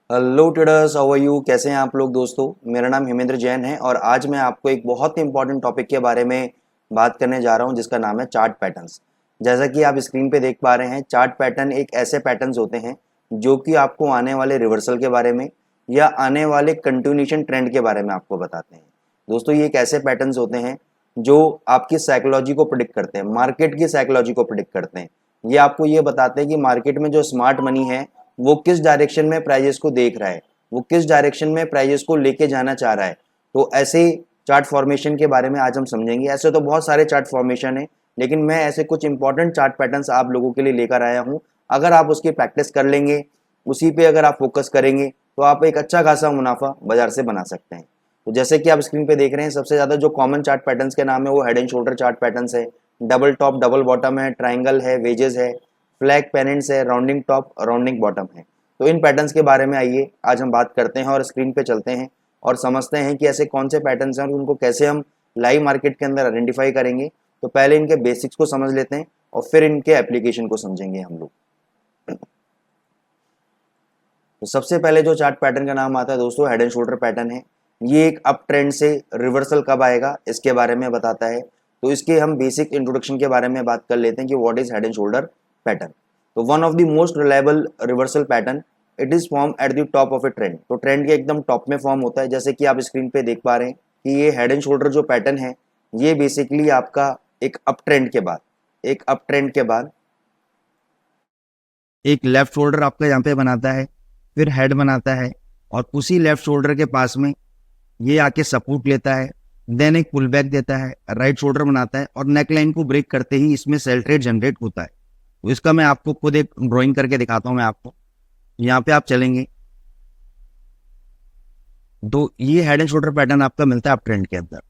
Hello traders, how are you? कैसे हैं आप लोग दोस्तों? मेरा नाम हेमेंद्र जैन है और आज मैं आपको एक बहुत ही इंपॉर्टेंट टॉपिक के बारे में बात करने जा रहा हूं जिसका नाम है चार्ट पैटर्न्स। जैसा कि आप स्क्रीन पे देख पा रहे हैं, चार्ट पैटर्न एक ऐसे पैटर्न्स होते हैं जो कि आपको आने वाले रिवर्सल के बारे में या आने वाले कंटिन्यूएशन ट्रेंड के बारे में आपको बताते हैं। दोस्तों, ये एक ऐसे पैटर्न्स होते हैं जो आपकी साइकोलॉजी को प्रिडिक्ट करते हैं, मार्केट की साइकोलॉजी को प्रिडिक्ट करते हैं। ये आपको ये बताते हैं कि मार्केट में जो स्मार्ट मनी है वो किस डायरेक्शन में प्राइजेस को देख रहा है, वो किस डायरेक्शन में प्राइजेस को लेके जाना चाह रहा है। तो ऐसे चार्ट फॉर्मेशन के बारे में आज हम समझेंगे। ऐसे तो बहुत सारे चार्ट फॉर्मेशन है, लेकिन मैं ऐसे कुछ इंपॉर्टेंट चार्ट पैटर्न्स आप लोगों के लिए लेकर आया हूँ। अगर आप उसकी प्रैक्टिस कर लेंगे, उसी पे अगर आप फोकस करेंगे तो आप एक अच्छा खासा मुनाफा बाजार से बना सकते हैं। तो जैसे कि आप स्क्रीन पे देख रहे हैं, सबसे ज्यादा जो कॉमन चार्ट पैटर्न्स के नाम है वो head and shoulder chart patterns है, डबल टॉप डबल बॉटम है, ट्राइंगल है, वेजेस है, फ्लैग पेनेंट्स है, राउंडिंग टॉप राउंडिंग बॉटम है। तो इन पैटर्न्स के बारे में आइए आज हम बात करते हैं और स्क्रीन पे चलते हैं और समझते हैं कि ऐसे कौन से पैटर्न्स हैं और उनको कैसे हम लाइव मार्केट के अंदर आइडेंटिफाई करेंगे। तो पहले इनके बेसिक्स को समझ लेते हैं और फिर इनके एप्लीकेशन को समझेंगे हम लोग। तो सबसे पहले जो चार्ट पैटर्न का नाम आता है दोस्तों, हेड एंड शोल्डर पैटर्न है। ये एक अप ट्रेंड से रिवर्सल कब आएगा इसके बारे में बताता है। तो इसके हम बेसिक इंट्रोडक्शन के बारे में बात कर लेते हैं कि what is head and shoulder pattern. तो one of the most reliable reversal pattern, it is form at the top of a trend. तो ट्रेंड के एकदम टॉप में फॉर्म होता है। जैसे कि आप स्क्रीन पे देख पा रहे हैं कि ये हेड एंड शोल्डर जो पैटर्न है, ये बेसिकली आपका एक अप ट्रेंड के बाद एक लेफ्ट शोल्डर आपका यहाँ पे बनाता है, फिर हेड बनाता है और उसी लेफ्ट शोल्डर के पास में ये आके सपोर्ट लेता है, देन एक पुल बैक देता है, राइट शोल्डर बनाता है और नेक लाइन को ब्रेक करते ही इसमें सेल ट्रेड जनरेट होता है। तो इसका मैं आपको खुद एक ड्राइंग करके दिखाता हूं। मैं आपको यहाँ पे आप चलेंगे तो ये हेड एंड शोल्डर पैटर्न आपका मिलता है अप ट्रेंड के अंदर।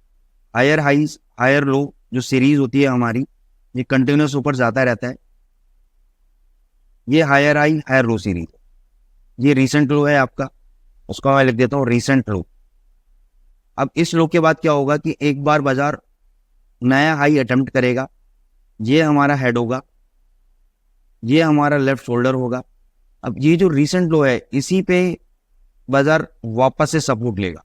हायर हाइज हायर लो जो सीरीज होती है हमारी, ये कंटिन्यूस ऊपर जाता रहता है। ये higher high higher low series, ये रिसेंट लो है आपका, उसका मैं लिख देता हूँ रिसेंट लो। अब इस लो के बाद क्या होगा कि एक बार बाजार नया हाई अटेम्प्ट करेगा, ये हमारा हेड होगा, ये हमारा लेफ्ट शोल्डर होगा। अब ये जो रिसेंट लो है इसी पे बाजार वापस से सपोर्ट लेगा।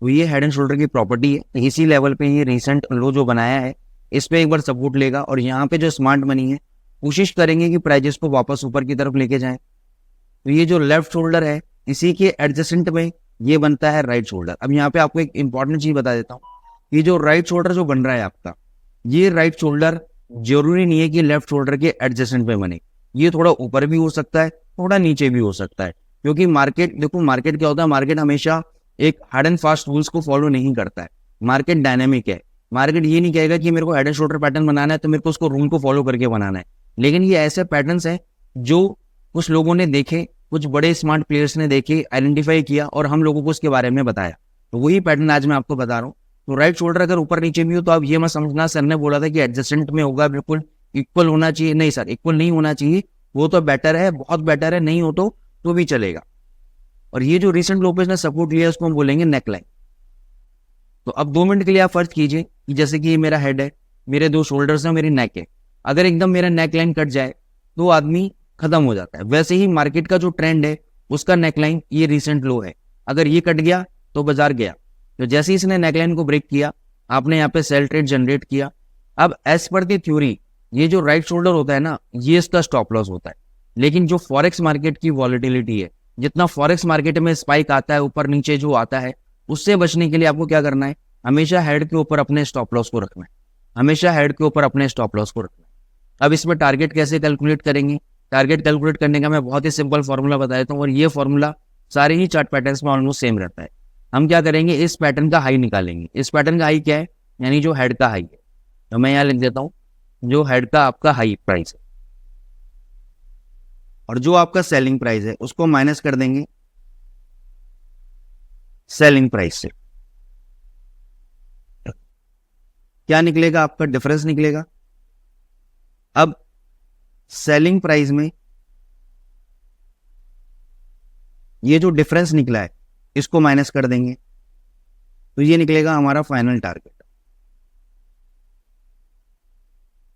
तो ये हेड एंड शोल्डर की प्रॉपर्टी है। इसी लेवल पे ये रिसेंट लो जो बनाया है इस पे एक बार सपोर्ट लेगा और यहाँ पे जो स्मार्ट मनी है कोशिश करेंगे कि प्राइजेस को वापस ऊपर की तरफ लेके जाएं। तो ये जो लेफ्ट शोल्डर है इसी के एडजेसेंट में ये बनता है राइट शोल्डर। अब यहाँ पे आपको एक इंपॉर्टेंट चीज बता देता हूँ, ये जो राइट शोल्डर जो बन रहा है आपका, ये राइट शोल्डर जरूरी नहीं है कि लेफ्ट शोल्डर के एडजेसेंट में बने। ये थोड़ा ऊपर भी हो सकता है, थोड़ा नीचे भी हो सकता है, क्योंकि मार्केट देखो, मार्केट क्या होता है, मार्केट हमेशा एक हार्ड एंड फास्ट रूल्स को फॉलो नहीं करता है। मार्केट डायनेमिक है। मार्केट ये नहीं कहेगा कि मेरे को हेड एंड शोल्डर पैटर्न बनाना है तो मेरे को उसको रूल को फॉलो करके बनाना है। लेकिन ये ऐसे पैटर्न्स हैं जो कुछ लोगों ने देखे, कुछ बड़े स्मार्ट प्लेयर्स ने देखे, आइडेंटिफाई किया और हम लोगों को उसके बारे में बताया। तो वही पैटर्न आज मैं आपको बता रहा हूँ। तो राइट शोल्डर अगर ऊपर नीचे भी हो तो आप ये मत समझना सर ने बोला था कि एडजस्टेंट में होगा, बिल्कुल इक्वल होना चाहिए। नहीं सर, इक्वल नहीं होना चाहिए। वो तो बेटर है, बहुत बेटर है, नहीं हो तो भी चलेगा। और ये जो रिसेंट लो पे इसने सपोर्ट लिया उसको हम बोलेंगे नेक लाइन। तो अब 2 मिनट के लिए आप फर्ज कीजिए कि जैसे कि ये मेरा हेड है, मेरे दो शोल्डर्स हैं, मेरी नेक है। अगर एकदम मेरा नेक लाइन कट जाए तो आदमी खत्म हो जाता है। वैसे ही मार्केट का जो ट्रेंड है उसका नेकलाइन ये रिसेंट लो है, अगर ये कट गया तो बाजार गया। तो जैसे ही इसने नेकलाइन को ब्रेक किया, आपने यहाँ पे सेल ट्रेड जनरेट किया। अब एज पर दी थ्योरी ये जो राइट शोल्डर होता है ना, ये इसका स्टॉप लॉस होता है। लेकिन जो फॉरेक्स मार्केट की वॉलेटिलिटी है, जितना फॉरेक्स मार्केट में स्पाइक आता है, ऊपर नीचे जो आता है, उससे बचने के लिए आपको क्या करना है, हमेशा हेड के ऊपर अपने स्टॉप लॉस को रखना है। हमेशा हेड के ऊपर अपने स्टॉप लॉस को रखना है। अब इसमें टारगेट कैसे कैलकुलेट करेंगे? टारगेट कैलकुलेट करने का मैं बहुत ही सिंपल फॉर्मूला बता देता हूँ और ये फॉर्मूला सारे ही चार्ट पैटर्न्स में ऑलमोस्ट सेम रहता है। हम क्या करेंगे, इस पैटर्न का हाई निकालेंगे। इस पैटर्न का हाई क्या है, यानी जो हेड का हाई है। तो मैं यहाँ लिख देता हूँ जो हेड का आपका हाई प्राइस है और जो आपका सेलिंग प्राइस है उसको माइनस कर देंगे सेलिंग प्राइस से। क्या निकलेगा आपका, डिफरेंस निकलेगा। अब सेलिंग प्राइस में ये जो डिफरेंस निकला है इसको माइनस कर देंगे तो ये निकलेगा हमारा फाइनल टारगेट।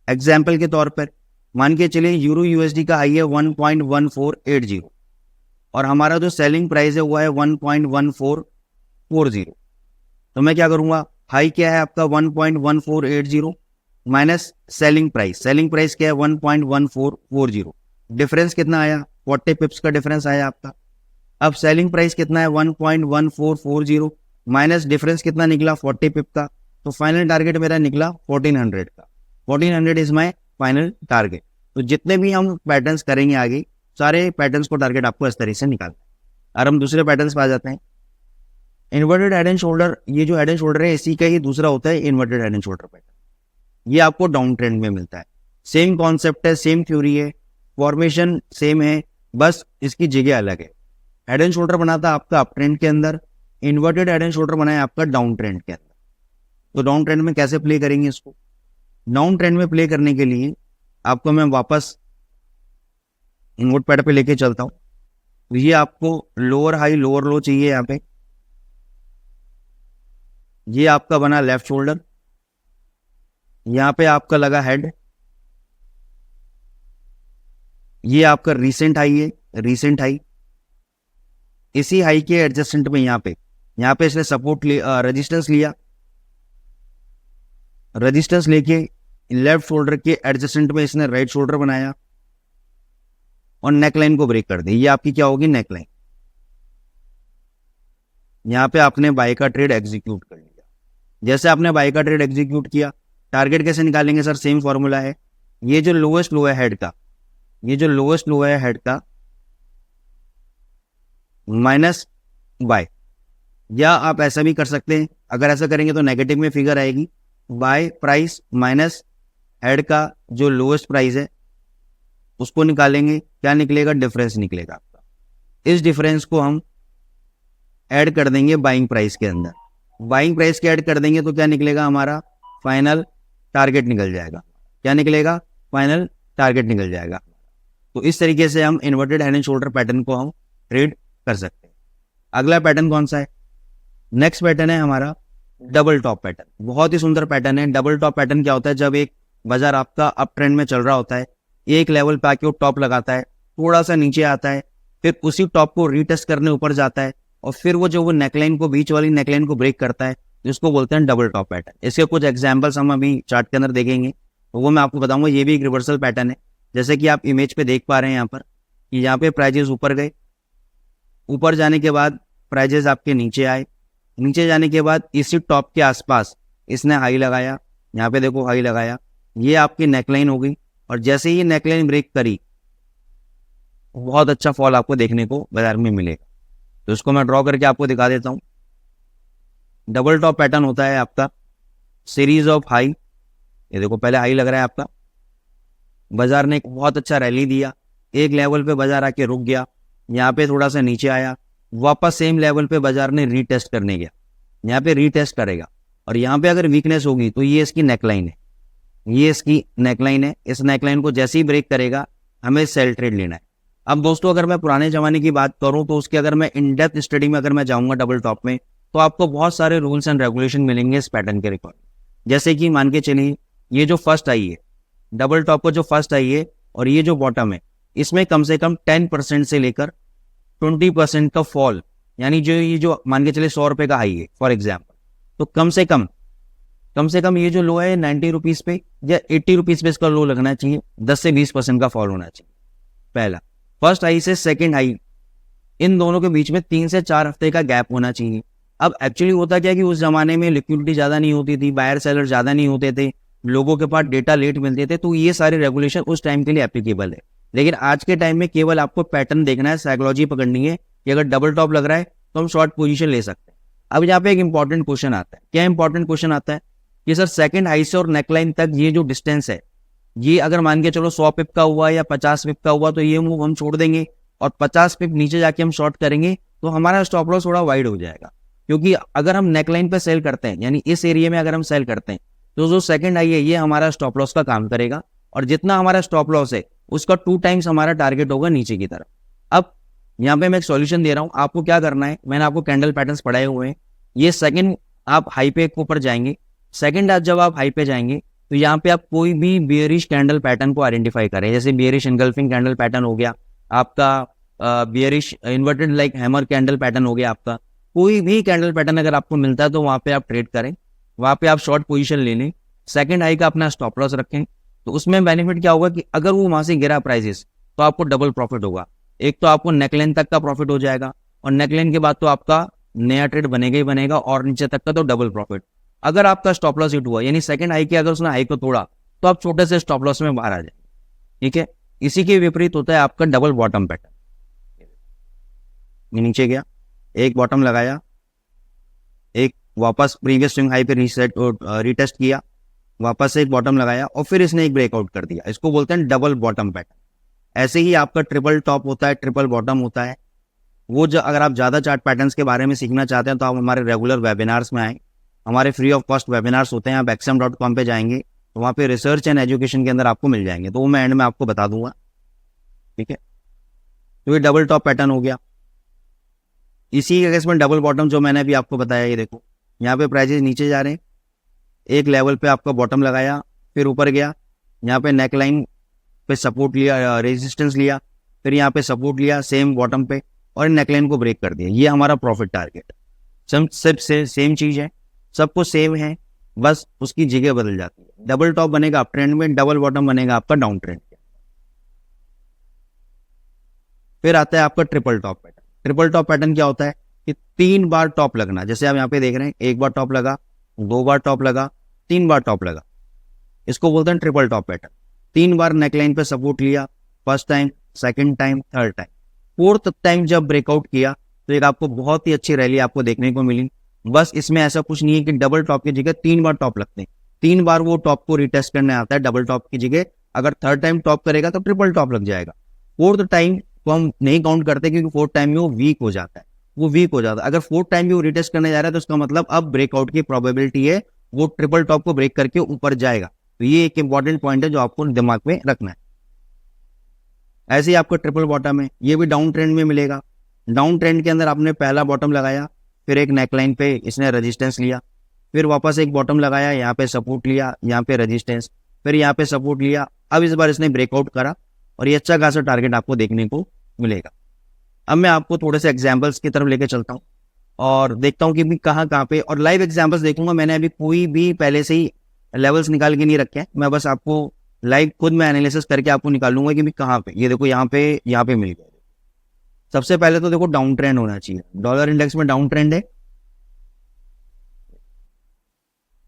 एग्जाम्पल के तौर पर मान के चलिए यूरो यूएसडी का हाई है 1.1480 और हमारा जो सेलिंग प्राइस है वो है 1.1440। तो मैं क्या करूंगा, हाई क्या है आपका 1.1480 minus selling price, selling price क्या है 1.1440, डिफरेंस कितना आया 40 पिप्स का डिफरेंस आया आपका। अब सेलिंग प्राइस कितना है 1.1440 माइनस डिफरेंस कितना निकला 40 पिप का, तो फाइनल टारगेट मेरा निकला 1400 का। 1400 इज माय फाइनल टारगेट। तो जितने भी हम पैटर्न्स करेंगे आगे, सारे पैटर्न्स को टारगेट आपको इस तरह से निकालना है। और हम दूसरे पैटर्न्स पे आ जाते हैं। इन्वर्टेड हेड एंड शोल्डर, ये जो हेड एंड शोल्डर है इसी का ही दूसरा होता है inverted head and shoulder pattern. ये आपको डाउन ट्रेंड में मिलता है। सेम कॉन्सेप्ट है, सेम थ्योरी है, फॉर्मेशन सेम है, बस इसकी जगह अलग है। हेड एंड शोल्डर बना था आपका अप ट्रेंड के अंदर, इन्वर्टेड हेड एंड शोल्डर बनाया आपका डाउन ट्रेंड के अंदर। तो डाउन ट्रेंड में कैसे प्ले करेंगे इसको, डाउन ट्रेंड में प्ले करने के लिए आपको मैं वापस नोट पैड पे लेके चलता हूं। तो ये आपको लोअर हाई लोअर लो चाहिए यहाँ पे। ये आपका बना लेफ्ट शोल्डर, यहाँ पे आपका लगा हेड, ये आपका रीसेंट हाई है, रीसेंट हाई। इसी हाई के एडजस्टेंट में यहाँ पे इसने सपोर्ट रेजिस्टेंस लिया, रेजिस्टेंस लेके लेफ्ट शोल्डर के एडजस्टेंट में इसने राइट शोल्डर बनाया और नेकलाइन को ब्रेक कर दी। ये आपकी क्या होगी नेकलाइन। यहाँ पे आपने बाय का ट्रेड एग्जीक्यूट कर लिया। जैसे आपने बाय का ट्रेड एग्जीक्यूट किया, टारगेट कैसे निकालेंगे सर, सेम फॉर्मूला है। ये जो लोएस्ट लो है हेड का, ये जो लोएस्ट लो है हेड का माइनस बाय, या आप ऐसा भी कर सकते हैं। अगर ऐसा करेंगे तो नेगेटिव में फिगर आएगी, बाय प्राइस माइनस हेड का जो लोएस्ट प्राइस है उसको निकालेंगे, क्या निकलेगा, डिफरेंस निकलेगा आपका। इस डिफरेंस को हम ऐड कर देंगे बाइंग प्राइस के अंदर, बाइंग प्राइस के ऐड कर देंगे तो क्या निकलेगा, हमारा फाइनल टारगेट निकल जाएगा। क्या निकलेगा, फाइनल टारगेट निकल जाएगा। तो इस तरीके से हम inverted head and shoulder pattern को हम ट्रेड कर सकते हैं। अगला पैटर्न कौन सा है, नेक्स्ट पैटर्न है हमारा डबल टॉप पैटर्न। बहुत ही सुंदर पैटर्न है। डबल टॉप पैटर्न क्या होता है, जब एक बाजार आपका अप ट्रेंड में चल रहा होता है, एक लेवल पे आके वो टॉप लगाता है, थोड़ा सा नीचे आता है, फिर उसी टॉप को रीटेस्ट करने ऊपर जाता है, और फिर वो नेकलाइन को, बीच वाली नेकलाइन को ब्रेक करता है, जिसको बोलते हैं डबल टॉप पैटर्न। इसके कुछ एग्जांपल्स हम अभी चार्ट के अंदर देखेंगे, तो वो मैं आपको बताऊंगा। ये भी एक रिवर्सल पैटर्न है, जैसे कि आप इमेज पे देख पा रहे हैं यहाँ पर कि यहाँ पे प्राइजेस ऊपर गए, ऊपर जाने के बाद प्राइजेस आपके नीचे आए, नीचे जाने के बाद इसी टॉप के आसपास इसने हाई लगाया, यहाँ पे देखो हाई लगाया, ये आपकी नेकलाइन हो गई। और जैसे ही नेकलाइन ब्रेक करी, बहुत अच्छा फॉल आपको देखने को बाजार में मिलेगा। तो इसको मैं ड्रॉ करके आपको दिखा देता हूं। डबल टॉप पैटर्न होता है आपका सीरीज ऑफ हाई। ये देखो पहले हाई लग रहा है आपका, बाजार ने एक बहुत अच्छा रैली दिया, एक लेवल पे बाजार आके रुक गया, यहाँ पे थोड़ा सा नीचे आया, वापस सेम लेवल पे बाजार ने रीटेस्ट करने गया, यहाँ पे रीटेस्ट करेगा, और यहाँ पे अगर वीकनेस होगी तो ये इसकी नेकलाइन है, ये इसकी नेकलाइन है। इस नेकलाइन को जैसे ही ब्रेक करेगा हमें सेल ट्रेड लेना है। अब दोस्तों अगर मैं पुराने जमाने की बात करूं तो उसके अगर मैं इन डेप्थ स्टडी में अगर मैं जाऊंगा डबल टॉप में, तो आपको बहुत सारे रूल्स एंड रेगुलेशन मिलेंगे इस पैटर्न के रिकॉर्ड। जैसे कि मान के चलिए ये जो फर्स्ट आई है डबल टॉप को, जो फर्स्ट आई है और ये जो बॉटम है, इसमें कम से कम 10% से लेकर 20% का फॉल, यानी जो ये जो मान के चलिए 100 रुपए का हाई है फॉर एग्जाम्पल, तो कम से कम ये जो लो है 90 रुपीज पे या 80 रुपीज पे इसका लो लगना चाहिए, 10 से 20% का फॉल होना चाहिए। पहला फर्स्ट हाई से सेकंड हाई, इन दोनों के बीच में 3 से 4 हफ्ते का गैप होना चाहिए। अब एक्चुअली होता क्या कि उस जमाने में लिक्विडिटी ज्यादा नहीं होती थी, बायर सेलर ज्यादा नहीं होते थे, लोगों के पास डेटा लेट मिलते थे, तो ये सारे रेगुलेशन उस टाइम के लिए एप्लीकेबल है। लेकिन आज के टाइम में केवल आपको पैटर्न देखना है, साइकोलॉजी पकड़नी है कि अगर डबल टॉप लग रहा है तो हम शॉर्ट पोजीशन ले सकते हैं। अब यहाँ पे एक इंपॉर्टेंट क्वेश्चन आता है। क्या इंपॉर्टेंट क्वेश्चन आता है कि सर सेकंड हाई से और नेकलाइन तक ये जो डिस्टेंस है, ये अगर मान के चलो 100 पिप का हुआ या 50 पिप का हुआ तो ये मूव हम छोड़ देंगे, और 50 पिप नीचे जाके हम शॉर्ट करेंगे तो हमारा स्टॉप लॉस थोड़ा वाइड हो जाएगा। क्योंकि अगर हम नेकलाइन पे सेल करते हैं, यानी इस एरिया में अगर हम सेल करते हैं, तो जो सेकंड हाई है ये हमारा स्टॉप लॉस का काम करेगा, और जितना हमारा स्टॉप लॉस है उसका 2 टाइम्स हमारा टारगेट होगा नीचे की तरफ। अब यहाँ पे मैं एक सॉल्यूशन दे रहा हूँ, आपको क्या करना है, मैंने आपको कैंडल पैटर्न्स पढ़ाए हुए हैं। ये सेकंड आप हाई पे ऊपर जाएंगे, सेकंड आज जब आप हाई पे जाएंगे तो यहाँ पे आप कोई भी बेयरिश कैंडल पैटर्न को आइडेंटिफाई करें। जैसे बेयरिश एनगल्फिंग कैंडल पैटर्न हो गया आपका, bearish inverted like hammer candle pattern हो गया आपका, कोई भी कैंडल पैटर्न अगर आपको मिलता है तो वहाँ पे आप ट्रेड करें, वहाँ पे आप शॉर्ट पोजीशन ले लें, सेकंड हाई का अपना स्टॉप लॉस रखें। तो उसमें बेनिफिट क्या होगा कि अगर वो वहाँ से गिरा प्राइसेस तो आपको डबल प्रॉफिट होगा। एक तो आपको नेकलाइन तक का प्रॉफिट हो जाएगा, और नेकलाइन के बाद तो आपका नया ट्रेड बनेगा ही बनेगा, और नीचे तक का तो डबल प्रॉफिट। अगर आपका स्टॉप लॉस हिट हुआ यानी सेकंड हाई के अगर उसने हाई को तोड़ा तो आप छोटे से स्टॉप लॉस में बाहर आ जाए, ठीक है। इसी के विपरीत होता है आपका डबल बॉटम पैटर्न। नीचे गया, एक बॉटम लगाया, एक वापस प्रीवियस स्विंग हाई पे रीसेट रिटेस्ट किया, वापस एक बॉटम लगाया, और फिर इसने एक ब्रेकआउट कर दिया, इसको बोलते हैं डबल बॉटम पैटर्न। ऐसे ही आपका ट्रिपल टॉप होता है, ट्रिपल बॉटम होता है। वो जो अगर आप ज़्यादा चार्ट पैटर्न्स के बारे में सीखना चाहते हैं तो आप हमारे रेगुलर वेबिनार्स में आएँ, हमारे फ्री ऑफ कॉस्ट वेबिनार्स होते हैं। आप XM.com पे जाएंगे तो वहाँ पे रिसर्च एंड एजुकेशन के अंदर आपको मिल जाएंगे, तो वो मैं एंड में आपको बता दूंगा, ठीक है। तो ये डबल टॉप पैटर्न हो गया। इसी के केस में डबल बॉटम जो मैंने अभी आपको बताया, ये देखो यहाँ पे प्राइजेस नीचे जा रहे हैं, एक लेवल पे आपका बॉटम लगाया, फिर ऊपर गया, यहाँ पे नेक लाइन पे सपोर्ट लिया, रेजिस्टेंस लिया, फिर यहाँ पे सपोर्ट लिया सेम बॉटम पे, और नेकलाइन को ब्रेक कर दिया। ये हमारा प्रॉफिट टारगेट। सब से सेम चीज है, सब कुछ सेम है, बस उसकी जगह बदल जाती है। डबल टॉप बनेगा अप ट्रेंड में, डबल बॉटम बनेगा आपका डाउन ट्रेंड। फिर आता है आपका triple top pattern. Triple top pattern क्या होता है कि 3 बार टॉप लगना, जैसे आप यहाँ पे देख रहे हैं, एक बार टॉप लगा, 2 बार टॉप लगा, 3 बार टॉप लगा, इसको बोलते हैं ट्रिपल टॉप पैटर्न। 3 बार नेकलाइन पे सपोर्ट लिया, first time, second time, third time, fourth time जब ब्रेकआउट किया तो एक आपको बहुत ही अच्छी रैली आपको देखने को मिली। बस इसमें ऐसा कुछ नहीं है कि डबल टॉप की जगह 3 बार टॉप लगते हैं, 3 बार वो टॉप को रिटेस्ट करने आता है डबल टॉप की जगह। अगर थर्ड टाइम टॉप करेगा तो ट्रिपल टॉप लग जाएगा। फोर्थ टाइम को हम नहीं काउंट करते क्योंकि फोर्थ टाइम में वो वीक हो जाता है, वो वीक हो जाता है। अगर फोर्थ टाइम भी वो रिटेस्ट करने जा रहा है तो उसका मतलब अब ब्रेकआउट की प्रोबेबिलिटी है, वो ट्रिपल टॉप को ब्रेक करके ऊपर जाएगा। तो ये एक इंपॉर्टेंट पॉइंट है जो आपको दिमाग में रखना है। ऐसे ही आपको ट्रिपल बॉटम है, ये भी डाउन ट्रेंड में मिलेगा। डाउन ट्रेंड के अंदर आपने पहला बॉटम लगाया, फिर एक नेकलाइन पे इसने रेजिस्टेंस लिया, फिर वापस एक बॉटम लगाया, यहाँ पे सपोर्ट लिया, यहाँ पे रेजिस्टेंस, फिर यहाँ पे सपोर्ट लिया। अब इस बार इसने ब्रेकआउट करा और ये अच्छा खासा टारगेट आपको देखने को मिलेगा। अब मैं आपको थोड़े से एग्जाम्पल्स की तरफ लेके चलता हूँ और देखता हूँ कि कहाँ कहाँ पे, और लाइव एग्जाम्पल्स देखूंगा। मैंने अभी कोई भी पहले से ही लेवल्स निकाल के नहीं रखे हैं, मैं बस आपको लाइव खुद में एनालिसिस करके आपको निकालूंगा कि कहाँ पे। ये देखो यहाँ पे मिल गया। सबसे पहले तो देखो डाउन ट्रेंड होना चाहिए, डॉलर इंडेक्स में डाउन ट्रेंड है,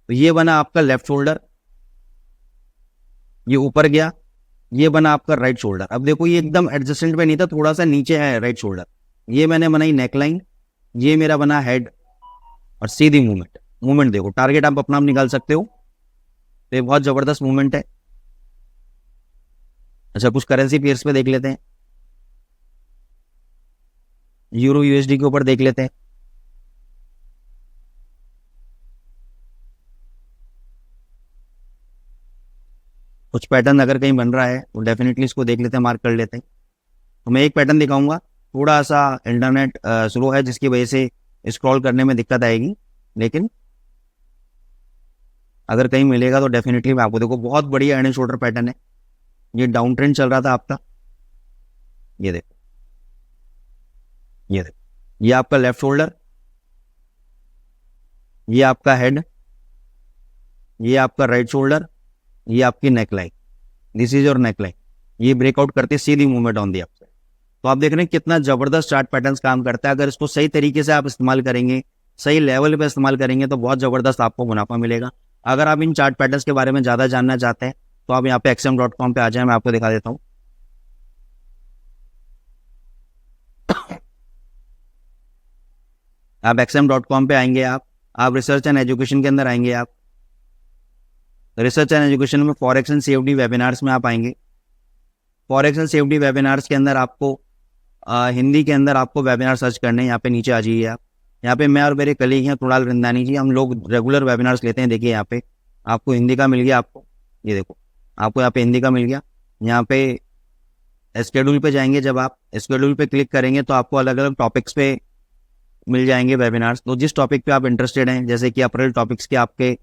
तो ये बना आपका लेफ्ट शोल्डर, ये ऊपर गया, ये बना आपका राइट शोल्डर। अब देखो ये एकदम एडजस्टेंट पे नहीं था, थोड़ा सा नीचे है राइट शोल्डर। ये मैंने बनाई नेकलाइन, ये मेरा बना हेड, और सीधी मूवमेंट देखो, टारगेट आप अपना निकाल सकते हो। तो ये बहुत जबरदस्त मूवमेंट है। अच्छा, कुछ करेंसी पेयर्स पे देख लेते हैं। यूरो यूएसडी के ऊपर देख लेते हैं। कुछ पैटर्न अगर कहीं बन रहा है तो डेफिनेटली इसको देख लेते हैं, मार्क कर लेते हैं। तो मैं एक पैटर्न दिखाऊंगा, थोड़ा सा इंटरनेट स्लो है जिसकी वजह से स्क्रॉल करने में दिक्कत आएगी, लेकिन अगर कहीं मिलेगा तो डेफिनेटली मैं आपको, देखो बहुत बढ़िया हेड एंड शोल्डर पैटर्न है। ये डाउन ट्रेंड चल रहा था आपका, ये देखो, ये आपका लेफ्ट शोल्डर, ये आपका हेड, ये आपका राइट शोल्डर, ये आपकी neckline, this is your neckline. ये ब्रेकआउट करते सीधी movement on the up side. तो आप देख रहे हैं कितना जबरदस्त चार्ट पैटर्न्स काम करता है। अगर इसको सही तरीके से आप इस्तेमाल करेंगे, सही लेवल पे इस्तेमाल करेंगे तो बहुत जबरदस्त आपको मुनाफा मिलेगा। अगर आप इन चार्ट पैटर्न्स के बारे में ज्यादा जानना चाहते हैं तो आप यहाँ पे XM.com पे आ जाए, मैं आपको दिखा देता हूँ। आप XM.com पे आएंगे, आप रिसर्च एंड एजुकेशन के अंदर आएंगे। आप रिसर्च एंड एजुकेशन में फॉरेक्स एंड CFD वेबिनार्स में आप आएंगे। फॉरेक्स एंड CFD वेबिनार्स के अंदर आपको हिंदी के अंदर आपको वेबिनार सर्च करने, यहाँ पे नीचे आ जाइए आप। यहाँ पे मैं और मेरे कलीग हैं कुणाल रिंदानी जी, हम लोग रेगुलर वेबिनार्स लेते हैं। देखिए यहाँ पे आपको हिंदी का मिल गया, आपको ये देखो, आपको यहाँ पे हिंदी का मिल गया। यहाँ पे स्केड्यूल पे जाएंगे, जब आप स्केड्यूल पे क्लिक करेंगे तो आपको अलग अलग टॉपिक्स पे मिल जाएंगे वेबिनार्स। तो जिस टॉपिक पे आप इंटरेस्टेड हैं, जैसे कि अप्रैल टॉपिक्स के आपके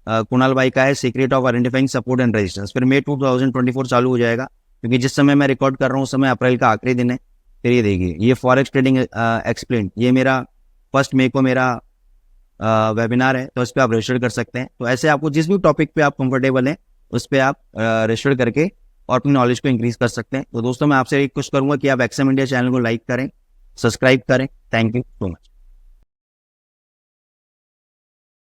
कुणाल भाई का है secret of identifying support and resistance, फिर मई 2024 चालू हो जाएगा, क्योंकि जिस समय मैं रिकॉर्ड कर रहा हूँ उस समय अप्रैल का आखिरी दिन है। फिर ये देखिए, ये फॉरेक्स ट्रेडिंग एक्सप्लेन, ये मेरा 1 मई को मेरा वेबिनार है, तो इस पर आप रजिस्टर कर सकते हैं। तो ऐसे आपको जिस भी टॉपिक पे आप कंफर्टेबल हैं उस पर आप रजिस्टर करके और अपनी नॉलेज को इंक्रीज कर सकते हैं। तो दोस्तों मैं आपसे रिक्वेस्ट करूंगा कि आप एक्सएम इंडिया चैनल को लाइक करें, सब्सक्राइब करें। Thank you so much.